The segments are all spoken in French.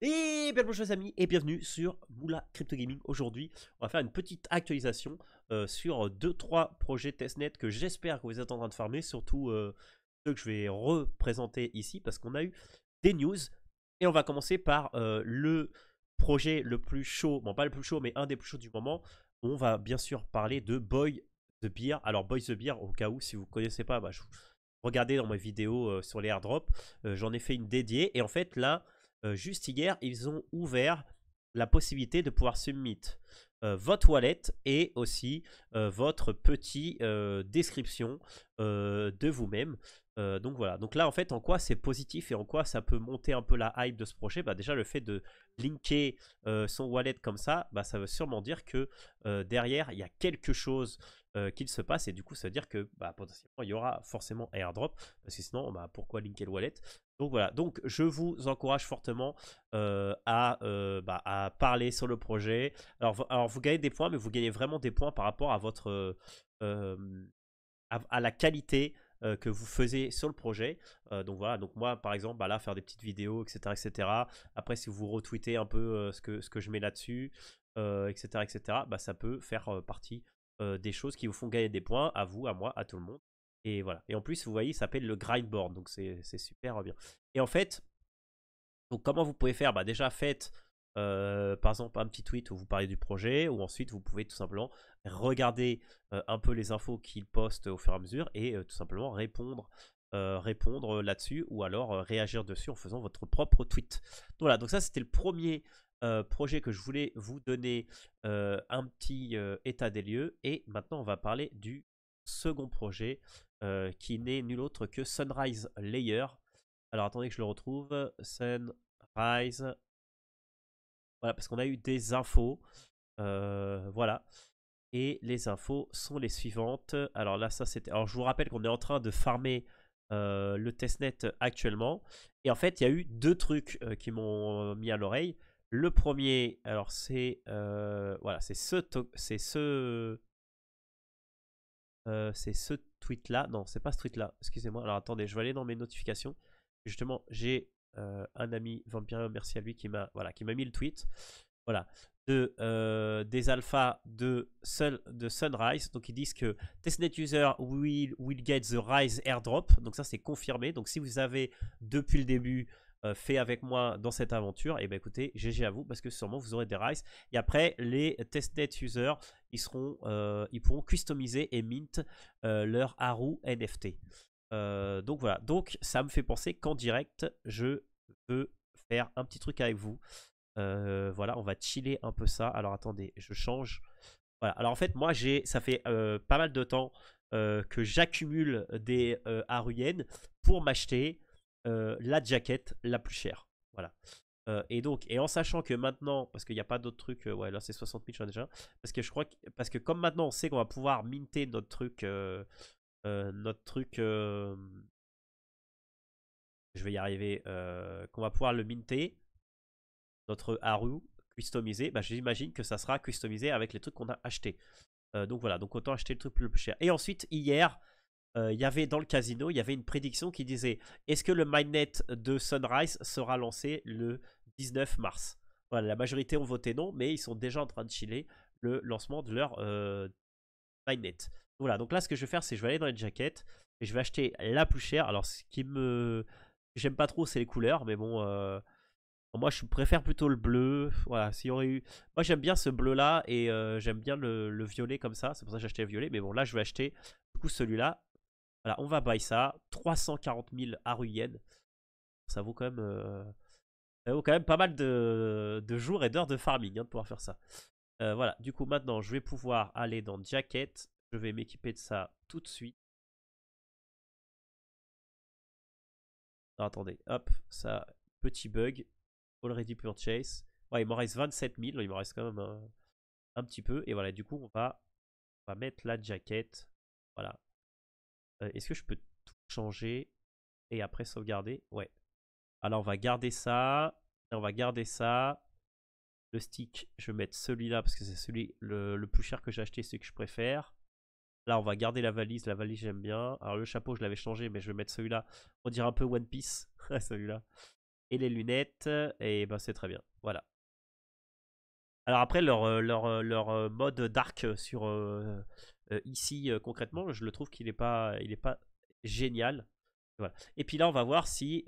Et bien bonjour les amis et bienvenue sur Moula Crypto Gaming. Aujourd'hui on va faire une petite actualisation sur 2-3 projets testnet que j'espère que vous êtes en train de farmer. Surtout ceux que je vais représenter ici parce qu'on a eu des news. Et on va commencer par le projet le plus chaud, bon pas le plus chaud mais un des plus chauds du moment. On va bien sûr parler de Boy the Beer. Alors Boy the Beer, au cas où si vous ne connaissez pas, regardez dans mes vidéos sur les airdrops, j'en ai fait une dédiée. Et en fait là, juste hier, ils ont ouvert la possibilité de pouvoir submit votre wallet et aussi votre petit description de vous-même. Donc voilà, donc là en fait en quoi c'est positif et en quoi ça peut monter un peu la hype de ce projet, déjà le fait de linker son wallet comme ça, ça veut sûrement dire que derrière il y a quelque chose qu'il se passe, et du coup ça veut dire que potentiellement il y aura forcément airdrop, parce que sinon pourquoi linker le wallet. Donc voilà, donc je vous encourage fortement à parler sur le projet. Alors vous gagnez des points, mais vous gagnez vraiment des points par rapport à votre à la qualité que vous faisiez sur le projet. Donc voilà, donc moi par exemple, là faire des petites vidéos, etc. etc. Après, si vous retweetez un peu ce que je mets là-dessus, etc. etc. Ça peut faire partie des choses qui vous font gagner des points, à vous, à moi, à tout le monde. Et voilà. Et en plus, vous voyez, ça s'appelle le grindboard, donc c'est super bien. Et en fait, donc comment vous pouvez faire, déjà faites par exemple un petit tweet où vous parlez du projet, ou ensuite vous pouvez tout simplement regarder un peu les infos qu'il poste au fur et à mesure et tout simplement répondre là-dessus, ou alors réagir dessus en faisant votre propre tweet. Donc voilà, donc ça c'était le premier projet que je voulais vous donner un petit état des lieux. Et maintenant on va parler du second projet qui n'est nul autre que Sunrise Layer. Alors attendez que je le retrouve. Sunrise. Voilà, parce qu'on a eu des infos. Voilà. Et les infos sont les suivantes. Alors là, ça c'était. Alors je vous rappelle qu'on est en train de farmer le testnet actuellement. Et en fait, il y a eu deux trucs qui m'ont mis à l'oreille. Le premier, alors c'est voilà, c'est ce tweet là. Non, c'est pas ce tweet là. Excusez-moi. Alors attendez, je vais aller dans mes notifications. Justement, j'ai un ami Vampire, merci à lui, qui m'a mis le tweet. Voilà. Des alphas de Sunrise. Donc ils disent que testnet user will get the Rise airdrop. Donc ça c'est confirmé. Donc si vous avez depuis le début fait avec moi dans cette aventure, et écoutez, GG à vous, parce que sûrement vous aurez des Rise. Et après, les testnet users, ils pourront customiser et mint leur Haru NFT. Donc voilà, donc ça me fait penser qu'en direct, je veux faire un petit truc avec vous. Voilà, on va chiller un peu ça. Alors attendez, je change. Voilà, alors en fait, moi, ça fait pas mal de temps que j'accumule des Haruyen pour m'acheter la jaquette la plus chère. Voilà. Et en sachant que maintenant, parce qu'il n'y a pas d'autres trucs, ouais, là c'est 60 000 j'en ai déjà, parce que je crois parce que comme maintenant on sait qu'on va pouvoir minter notre truc, je vais y arriver, qu'on va pouvoir le minter, notre Haru customisé, j'imagine que ça sera customisé avec les trucs qu'on a achetés. Donc voilà, donc autant acheter le truc le plus cher. Et ensuite, hier, il y avait dans le casino, il y avait une prédiction qui disait: est-ce que le mainnet de Sunrise sera lancé le 19 mars? Voilà, la majorité ont voté non, mais ils sont déjà en train de chiller le lancement de leur mainnet. Voilà, donc là, ce que je vais faire, c'est que je vais aller dans les jaquettes et je vais acheter la plus chère. Alors, ce qui me. J'aime pas trop, c'est les couleurs, mais bon. Moi, je préfère plutôt le bleu. Voilà, s'il y aurait eu. Moi, j'aime bien ce bleu-là et j'aime bien le violet comme ça. C'est pour ça que j'ai acheté le violet. Mais bon, là, je vais acheter du coup celui-là. Voilà, on va buy ça. 340 000 Haruyen. Ça vaut quand même, pas mal de jours et d'heures de farming, de pouvoir faire ça. Voilà, du coup, maintenant, je vais pouvoir aller dans Jacket. Je vais m'équiper de ça tout de suite. Alors, attendez, hop, ça, petit bug. Already purchase. Ouais, il m'en reste 27 000. Il m'en reste quand même un petit peu. Et voilà, du coup, on va mettre la jaquette. Voilà. Est-ce que je peux tout changer et après sauvegarder? Ouais. Alors, on va garder ça. Et on va garder ça. Le stick, je vais mettre celui-là parce que c'est celui le plus cher que j'ai acheté, celui que je préfère. Là, on va garder la valise. La valise, j'aime bien. Alors, le chapeau, je l'avais changé, mais je vais mettre celui-là. On dirait un peu One Piece. Celui-là. et les lunettes, et ben c'est très bien. Voilà. Alors après, leur mode dark sur ici, concrètement, je le trouve il est pas génial. Voilà. Et puis là, on va voir si,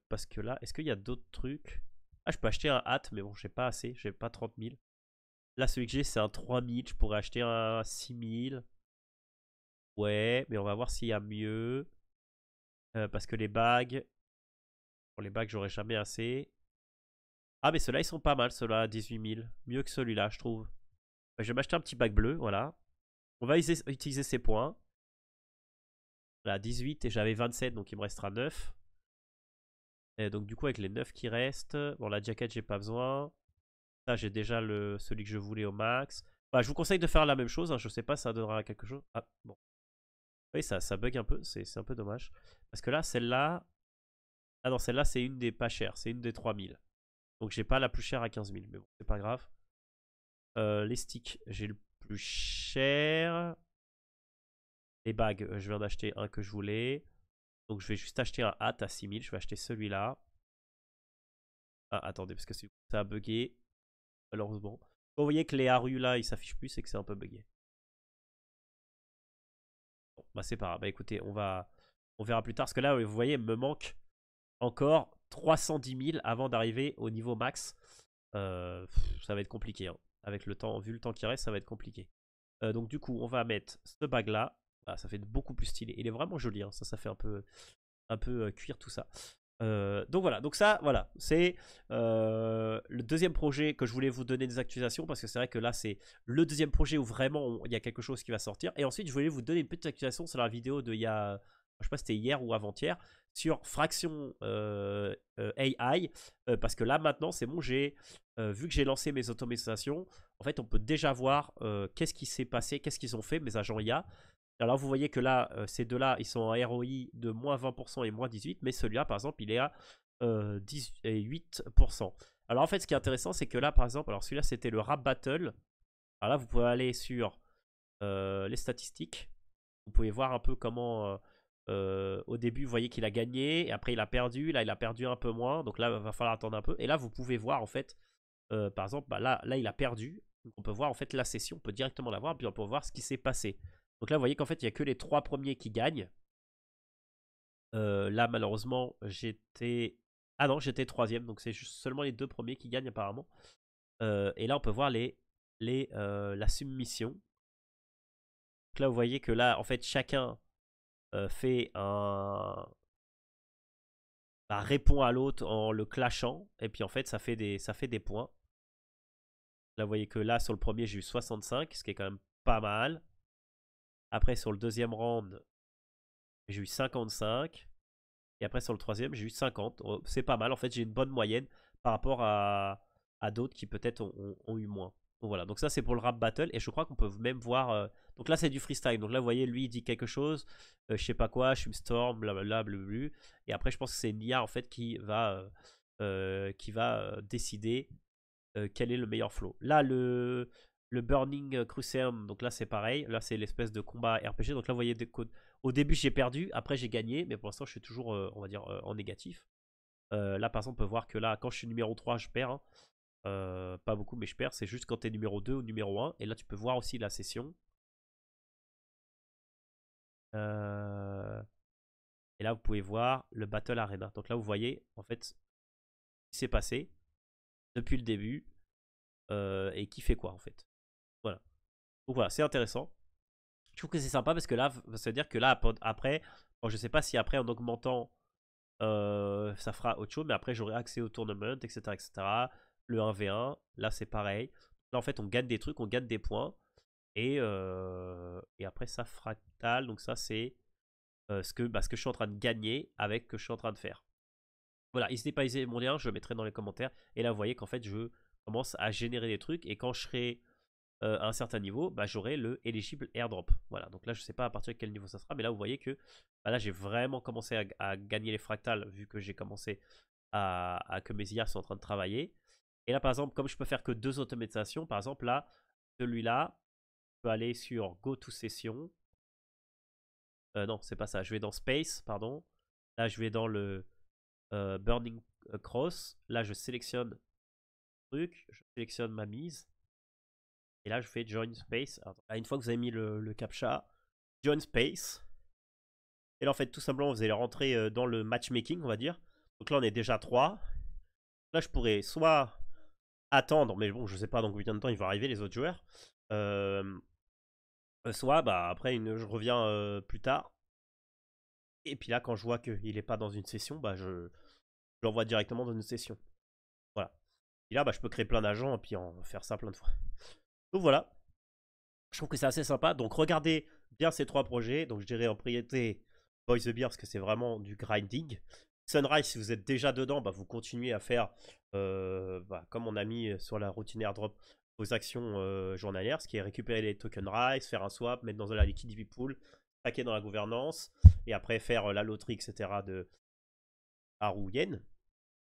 parce que là, est-ce qu'il y a d'autres trucs? Ah, je peux acheter un hat, mais bon, j'ai pas assez, j'ai pas 30 000. Là, celui que j'ai, c'est un 3000, je pourrais acheter un 6000. Ouais, mais on va voir s'il y a mieux. Parce que pour les bagues, j'aurais jamais assez. Ah, mais ceux-là, ils sont pas mal, ceux-là, à 18 000. Mieux que celui-là, je trouve. Je vais m'acheter un petit bague bleu, voilà. On va utiliser ces points. Là, 18 et j'avais 27, donc il me restera 9. Et donc du coup, avec les 9 qui restent, bon, la jaquette, j'ai pas besoin. Ça, j'ai déjà celui que je voulais au max. Bah, je vous conseille de faire la même chose, hein. Je sais pas, ça donnera quelque chose. Ah, bon. Oui, ça bug un peu, c'est un peu dommage. Parce que là, celle-là... Ah non, celle-là, c'est une des pas chères, c'est une des 3000. Donc j'ai pas la plus chère à 15 000, mais bon, c'est pas grave. Les sticks, j'ai le plus cher. Les bagues, je viens d'acheter un que je voulais. Donc je vais juste acheter un hat à 6000. Je vais acheter celui-là. Ah, attendez, parce que ça a bugué. Malheureusement. Quand vous voyez que les harus là, ils s'affichent plus, c'est que c'est un peu bugué. Bon, bah c'est pas grave. Bah écoutez, on verra plus tard. Parce que là, vous voyez, il me manque encore 310 000 avant d'arriver au niveau max. Ça va être compliqué, hein. Avec le temps, vu le temps qui reste, ça va être compliqué. Donc du coup, on va mettre ce bag là. Ah, ça fait beaucoup plus stylé. Il est vraiment joli, hein. Ça fait un peu cuir tout ça. Donc voilà, donc ça, voilà, c'est le deuxième projet que je voulais vous donner des actualisations parce que c'est vrai que là c'est le deuxième projet où vraiment il y a quelque chose qui va sortir. Et ensuite je voulais vous donner une petite actualisation sur la vidéo de il y a, je sais pas si c'était hier ou avant-hier, sur Fraction AI, parce que là maintenant c'est bon, j'ai vu que j'ai lancé mes automatisations, en fait on peut déjà voir qu'est-ce qui s'est passé, qu'est-ce qu'ils ont fait mes agents IA. Alors vous voyez que là, ces deux-là, ils sont en ROI de moins 20% et moins 18%, mais celui-là, par exemple, il est à 8%. Alors en fait, ce qui est intéressant, c'est que là, par exemple, alors celui-là, c'était le Rap Battle. Alors là, vous pouvez aller sur les statistiques. Vous pouvez voir un peu comment, au début, vous voyez qu'il a gagné, et après il a perdu. Là, il a perdu un peu moins, donc là, il va falloir attendre un peu. Et là, vous pouvez voir, en fait, par exemple, bah là, il a perdu. Donc on peut voir, en fait, la session, on peut directement la voir, puis on peut voir ce qui s'est passé. Donc là, vous voyez qu'en fait, il n'y a que les 3 premiers qui gagnent. Là, malheureusement, j'étais... Ah non, j'étais 3ème, donc c'est juste seulement les 2 premiers qui gagnent apparemment. Et là, on peut voir la submission. Donc là, vous voyez que là, en fait, chacun fait un... bah, répond à l'autre en le clashant. Et puis, en fait, ça fait des points. Là, vous voyez que là, sur le premier, j'ai eu 65, ce qui est quand même pas mal. Après, sur le deuxième round, j'ai eu 55. Et après, sur le troisième, j'ai eu 50. C'est pas mal. En fait, j'ai une bonne moyenne par rapport à d'autres qui peut-être ont eu moins. Donc voilà. Donc ça, c'est pour le rap battle. Et je crois qu'on peut même voir... Donc là, c'est du freestyle. Donc là, vous voyez, lui, il dit quelque chose. Je sais pas quoi. Je suis Storm, blablabla, blablabla. Et après, je pense que c'est Nia, en fait, qui va décider quel est le meilleur flow. Là, le Burning Crucium, donc là c'est pareil. Là c'est l'espèce de combat RPG. Donc là vous voyez, au début j'ai perdu, après j'ai gagné, mais pour l'instant je suis toujours, on va dire, en négatif. Là par exemple on peut voir que là quand je suis numéro 3 je perds, hein. Pas beaucoup mais je perds, c'est juste quand tu es numéro 2 ou numéro 1. Et là tu peux voir aussi la session. Et là vous pouvez voir le Battle Arena. Donc là vous voyez en fait ce qui s'est passé depuis le début et qui fait quoi en fait. Voilà. Donc voilà, c'est intéressant. Je trouve que c'est sympa parce que là, ça veut dire que là, après, bon, je sais pas si après en augmentant, ça fera autre chose, mais après j'aurai accès au tournament, etc., etc. Le 1v1, là c'est pareil. Là en fait, on gagne des trucs, on gagne des points. Et après, ça fractal. Donc ça, c'est ce que je suis en train de gagner avec ce que je suis en train de faire. Voilà, n'hésitez pas à utiliser mon lien, je le mettrai dans les commentaires. Et là, vous voyez qu'en fait, je commence à générer des trucs. Et quand je serai à un certain niveau, bah, j'aurai le eligible airdrop. Voilà, donc là je sais pas à partir de quel niveau ça sera, mais là vous voyez que bah, là j'ai vraiment commencé à gagner les fractales vu que j'ai commencé que mes IA sont en train de travailler. Et là par exemple, comme je peux faire que 2 automatisations, par exemple là, celui-là, je peux aller sur Go to Session. Non, c'est pas ça, je vais dans Space, pardon. Là je vais dans le Burning cross. Là, je sélectionne truc, je sélectionne ma mise. Et là, je fais join space. Alors, là, une fois que vous avez mis le captcha, join space. Et là, en fait, tout simplement, vous allez rentrer dans le matchmaking, on va dire. Donc là, on est déjà 3. Là, je pourrais soit attendre, mais bon, je sais pas dans combien de temps ils vont arriver, les autres joueurs. Soit, bah, après, je reviens plus tard. Et puis là, quand je vois qu'il n'est pas dans une session, bah, je l'envoie directement dans une session. Voilà. Et là, bah, je peux créer plein d'agents et puis en faire ça plein de fois. Donc voilà. Je trouve que c'est assez sympa. Donc regardez bien ces 3 projets. Donc je dirais en priorité Boy the Beer parce que c'est vraiment du grinding. Sunrise, si vous êtes déjà dedans, bah, vous continuez à faire, bah, comme on a mis sur la routine airdrop, vos actions journalières, ce qui est récupérer les tokens Rise, faire un swap, mettre dans la liquidity pool, paquer dans la gouvernance, et après faire la loterie, etc. de Haru Yen.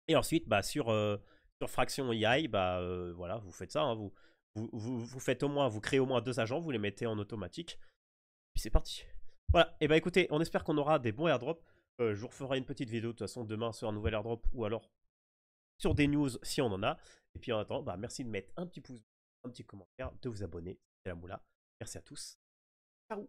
Et ensuite, bah, sur Fraction EI, bah, voilà, vous faites ça. Hein, vous faites vous créez au moins 2 agents, vous les mettez en automatique. Puis c'est parti. Voilà, et bah écoutez, on espère qu'on aura des bons airdrops. Je vous referai une petite vidéo de toute façon demain sur un nouvel airdrop ou alors sur des news si on en a. Et puis en attendant, bah, merci de mettre un petit pouce, un petit commentaire, de vous abonner. C'est la moula. Merci à tous. Ciao.